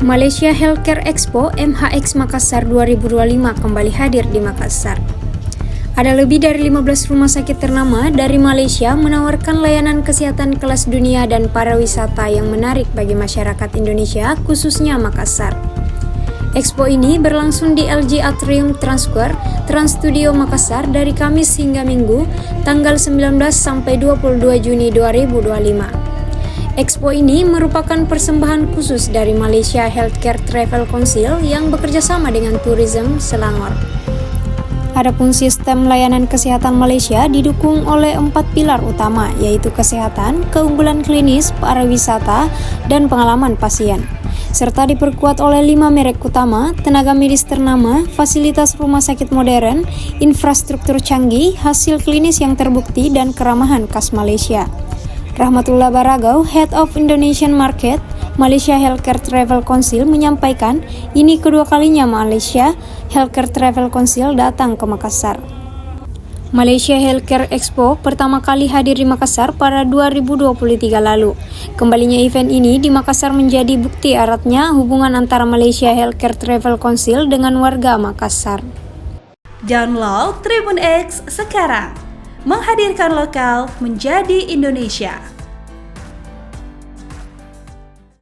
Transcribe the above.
Malaysia Healthcare Expo MHX Makassar 2025 kembali hadir di Makassar. Ada lebih dari 15 rumah sakit ternama dari Malaysia menawarkan layanan kesehatan kelas dunia dan pariwisata yang menarik bagi masyarakat Indonesia, khususnya Makassar. Expo ini berlangsung di LG Atrium Transquare, Trans Studio Makassar dari Kamis hingga Minggu, tanggal 19 sampai 22 Juni 2025. Expo ini merupakan persembahan khusus dari Malaysia Healthcare Travel Council yang bekerja sama dengan Tourism Selangor. Adapun sistem layanan kesehatan Malaysia didukung oleh 4 pilar utama, yaitu kesehatan, keunggulan klinis, pariwisata, dan pengalaman pasien. Serta diperkuat oleh 5 merek utama, tenaga medis ternama, fasilitas rumah sakit modern, infrastruktur canggih, hasil klinis yang terbukti, dan keramahan khas Malaysia. Rahmatullah Baragau, Head of Indonesian Market, Malaysia Healthcare Travel Council menyampaikan ini kedua kalinya Malaysia Healthcare Travel Council datang ke Makassar. Malaysia Healthcare Expo pertama kali hadir di Makassar pada 2023 lalu. Kembalinya event ini di Makassar menjadi bukti eratnya hubungan antara Malaysia Healthcare Travel Council dengan warga Makassar. Download Tribun X sekarang, menghadirkan lokal menjadi Indonesia.